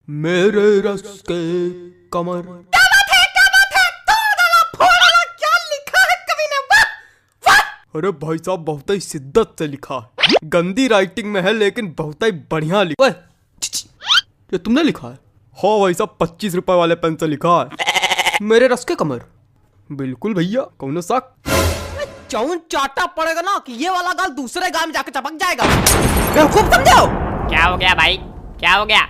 मेरे रस के कमर। क्या बात है, क्या बात है, तोड़ डाला, फोड़ डाला, क्या लिखा है कवि ने, वाह वाह। अरे भाई साहब बहुत ही शिद्दत से लिखा है, गंदी राइटिंग में है लेकिन बहुत ही बढ़िया लिखा है। ये तुमने लिखा है? हाँ भाई साहब 25 रुपए वाले पेन से लिखा है, मेरे रस के कमर। बिल्कुल भैया, कौन सा चौन चाटा पड़ेगा ना कि ये वाला गाल दूसरे गाल में जाके चपक जाएगा। बेवकूफ समझो। क्या हो गया भाई, क्या हो गया?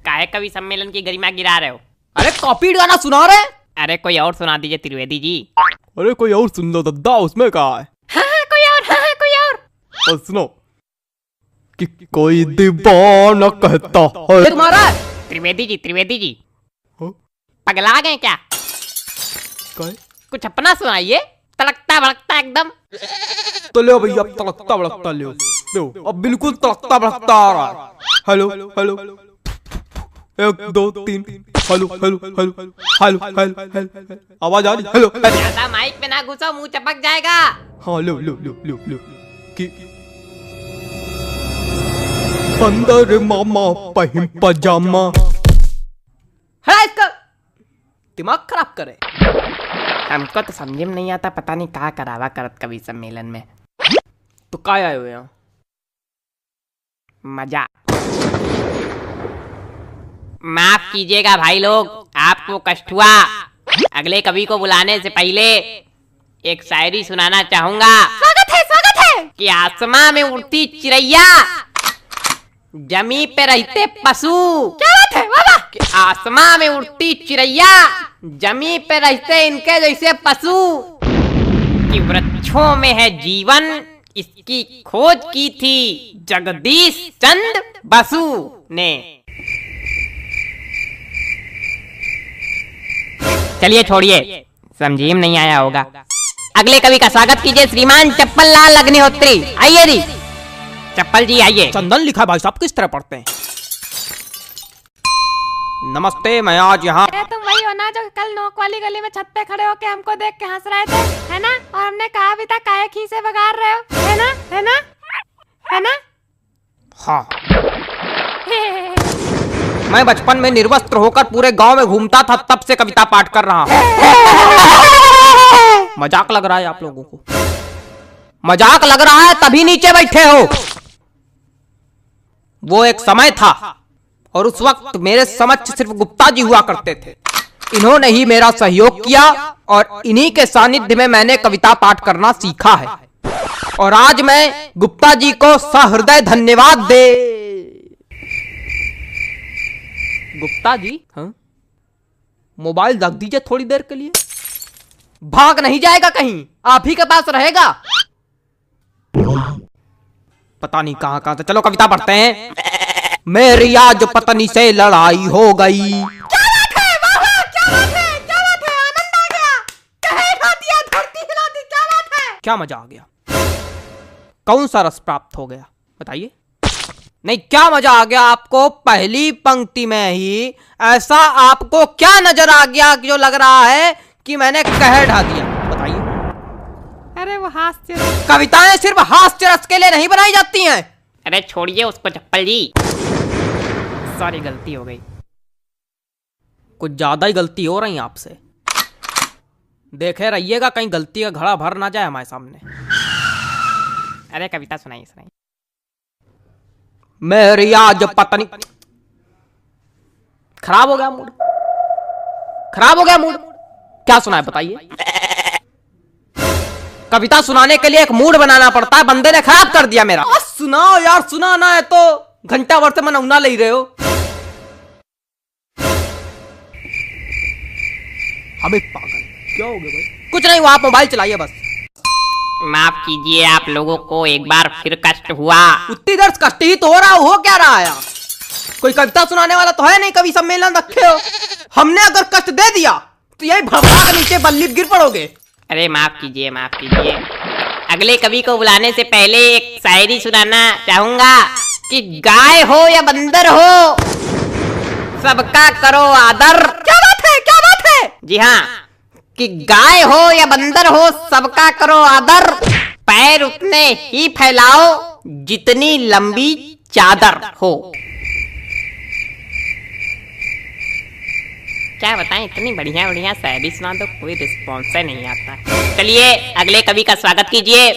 काहे कवि सम्मेलन की गरिमा गिरा रहे हो? अरे कॉपी गाना सुना रहे। अरे कोई और सुना दीजिए त्रिवेदी जी। अरे कोई और सुन लो दद्दा, उसमें कहा है। हाँ, कोई और, हाँ, कोई और। सुनो कि कोई दीवाना कहता है। ये तुम्हारा है? त्रिवेदी जी हाँ? पगला गए क्या? क्या है? कुछ अपना सुनाइए, तड़कता भड़कता एकदम। तो ले भैया, तड़कता भड़कता ले दो, अब बिल्कुल तड़कता भड़कता आ रहा है। Hello hello, 1 2 3, hello hello hello hello hello, आवाज आ रही? हेलो। ज्यादा माइक पे ना घुसो, मुंह चपक जाएगा। हाँ लो लो लो लो लो कि अंदर मामा पहिम पजामा। है इसका दिमाग खराब करे। हमको तो समझ में नहीं आता, पता नहीं कहाँ करावा करत कवि सम्मेलन में। तो काय आए हुए यहाँ? मजा। माफ कीजिएगा भाई लोग, आपको कष्ट हुआ। अगले कवि को बुलाने से पहले एक शायरी सुनाना चाहूंगा। स्वागत है कि आसमां में उड़ती चिड़ैया, जमी पे रहते पशु। क्या बात है, वाह वाह। कि आसमां में उड़ती चिड़ैया, जमी पे रहते इनके जैसे पशु। कि वृक्षों में है जीवन, इसकी खोज की थी जगदीश चंद्र बसु ने। चलिए छोड़िए, समझी में नहीं आया होगा। अगले कवि का स्वागत कीजिए श्रीमान चप्पल लाल अग्निहोत्री। आइए जी चप्पल जी, आइए। चंदन लिखा है भाई साहब, किस तरह पढ़ते हैं? नमस्ते, मैं आज यहाँ। तुम वही हो ना जो कल नोक वाली गली में छत पे खड़े होके हमको देख के हंस रहे थे, है ना? और हमने कहा भी था काहे खीसे बगाड़ रहे हो, है ना, है ना, है ना? हाँ। मैं बचपन में निर्वस्त्र होकर पूरे गांव में घूमता था, तब से कविता पाठ कर रहा हूँ। मजाक लग रहा है आप लोगों को? मजाक लग रहा है तभी नीचे बैठे हो। वो एक समय था और उस वक्त मेरे समक्ष सिर्फ गुप्ता जी हुआ करते थे। इन्होंने ही मेरा सहयोग किया और इन्हीं के सानिध्य में मैंने कविता पाठ करना सीखा है। और आज मैं गुप्ता जी को सहृदय धन्यवाद दे। गुप्ता जी, हाँ? मोबाइल रख दीजिए थोड़ी देर के लिए। भाग नहीं जाएगा कहीं, आप ही के पास रहेगा। पता नहीं कहां कहां से। चलो कविता पढ़ते हैं। मेरी आज पत्नी से लड़ाई हो गई। क्या बात है, वाह वाह, क्या बात है, क्या बात है, आनंद आ गया। कहे हिला दिया, धरती हिला दी, क्या बात है। क्या मजा आ गया? कौन सा रस प्राप्त हो गया बताइए? नहीं, क्या मजा आ गया आपको? पहली पंक्ति में ही ऐसा आपको क्या नजर आ गया कि जो लग रहा है कि मैंने कहर ढा दिया? बताइए। अरे वो हास्य। कविताएं सिर्फ हास्य रस के लिए नहीं बनाई जाती हैं। अरे छोड़िए उसको चप्पल जी, सॉरी गलती हो गई। कुछ ज्यादा ही गलती हो रही है आपसे। देखे रहिएगा कहीं गलती का घड़ा भर ना जाए हमारे सामने। अरे कविता सुनाइए सुनाइए। मेरी आज पत्नी। खराब हो गया मूड, खराब हो गया मूड। क्या सुना है बताइए? कविता सुनाने के लिए एक मूड बनाना पड़ता है, बंदे ने खराब कर दिया मेरा। सुनाओ यार, सुनाना है तो घंटा भर से मनौना ले रहे हो। अबे पागल, क्या हो गया भाई? कुछ नहीं हुआ, आप मोबाइल चलाइए बस। माफ कीजिए, आप लोगों को एक बार फिर कष्ट हुआ। उतनी देर कष्ट ही तो हो क्या रहा है? कोई कविता सुनाने वाला तो है नहीं, कवि सम्मेलन रखे हो। हमने अगर कष्ट दे दिया तो यही भड़का के नीचे बल्ली गिर पड़ोगे। अरे माफ कीजिए, माफ कीजिए। अगले कवि को बुलाने से पहले एक शायरी सुनाना चाहूंगा। कि गाय हो या बंदर हो, सबका करो आदर। क्या बात है, क्या बात है? जी हाँ, कि गाय हो या बंदर हो, सबका करो आदर। पैर उतने ही फैलाओ जितनी लंबी चादर हो। क्या बताएं, इतनी बढ़िया बढ़िया शायरी सुना दो, कोई रिस्पॉन्स नहीं आता। चलिए अगले कवि का स्वागत कीजिए।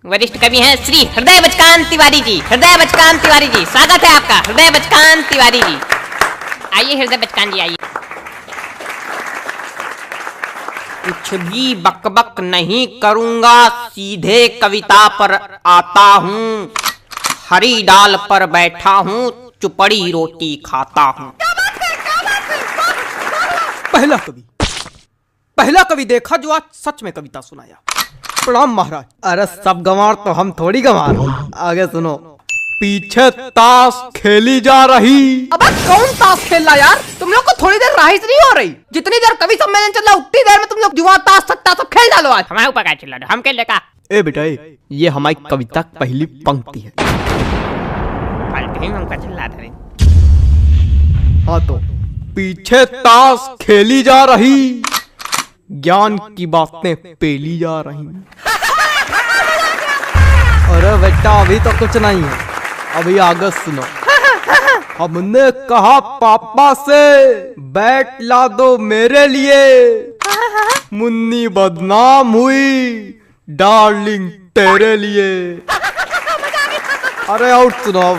वरिष्ठ कवि हैं श्री हृदय बचकान तिवारी जी। हृदय बचकान तिवारी जी, स्वागत है आपका। हृदय बचकान तिवारी जी, आइए हृदय बचकान जी आइए। कुछ भी बकबक नहीं करूंगा, सीधे कविता पर आता हूँ। हरी डाल पर बैठा हूँ, चुपड़ी रोटी खाता हूँ। पहला कवि देखा जो आज सच में कविता सुनाया। प्रणाम महाराज। अरे सब गंवार तो हम थोड़ी गंवार। आगे सुनो। पीछे ताश खेली जा रही। अबे कौन ताश खेल रहा यार? तुम लोग को थोड़ी देर राहत नहीं हो रही? जितनी देर कवि सम्मेलन चल रहा उतनी देर में तुम लोग जुआ ताश सट्टा सब खेल डालो आज। हमारे ऊपर क्या चिल्ला रहे हो? हम खेल लेगा। ए बेटा ये हमारी कविता की पहली पंक्ति है। हमका चिल्ला रहे। हाँ तो पीछे ताश खेली जा रही, ज्ञान की बातें पेली जा रही। अरे बेटा अभी तो कुछ नहीं है, अभी आगे सुनो। हमने कहा पापा से बैट ला दो मेरे लिए, मुन्नी बदनाम हुई डार्लिंग तेरे लिए। अरे और सुनो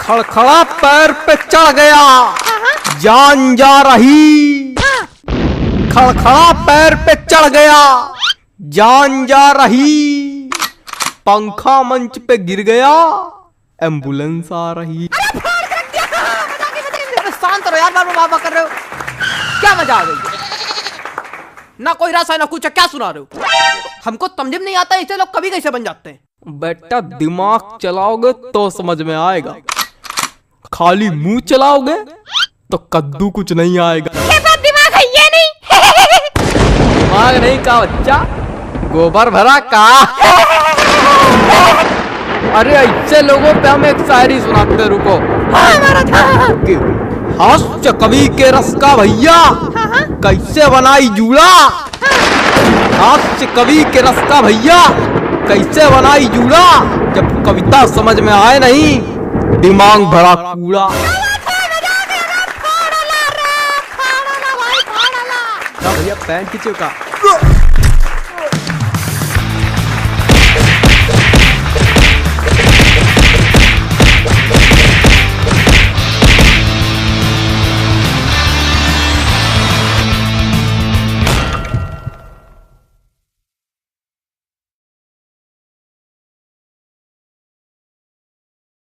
खड़खड़ा पैर पे चढ़ गया, जान जा रही। खड़खड़ा पैर पे चढ़ गया, जान जा रही। पंखा मंच पे गिर गया, एम्बुलेंस आ रही। शांत रहो यार, बाबा कर रहे हो क्या? मजा आ गई? ना कोई रस है ना कुछ, क्या सुना रहे हो? हमको समझ में नहीं आता ऐसे लोग कभी कैसे बन जाते हैं। बेटा दिमाग चलाओगे तो समझ में आएगा, खाली मुंह चलाओगे तो कद्दू कुछ नहीं आएगा। दिमाग है ये नहीं। दिमाग नहीं का बच्चा, गोबर भरा का। अरे ऐसे लोगों पे हम एक शायरी सुनाते, रुको। हास्य कवि के रस का भैया कैसे बनाई जूड़ा। हास्य कवि के रस का भैया कैसे बनाई जूड़ा, जब कविता समझ में आए नहीं दिमाग भरा कूड़ा। भैया पैंट खींचो का।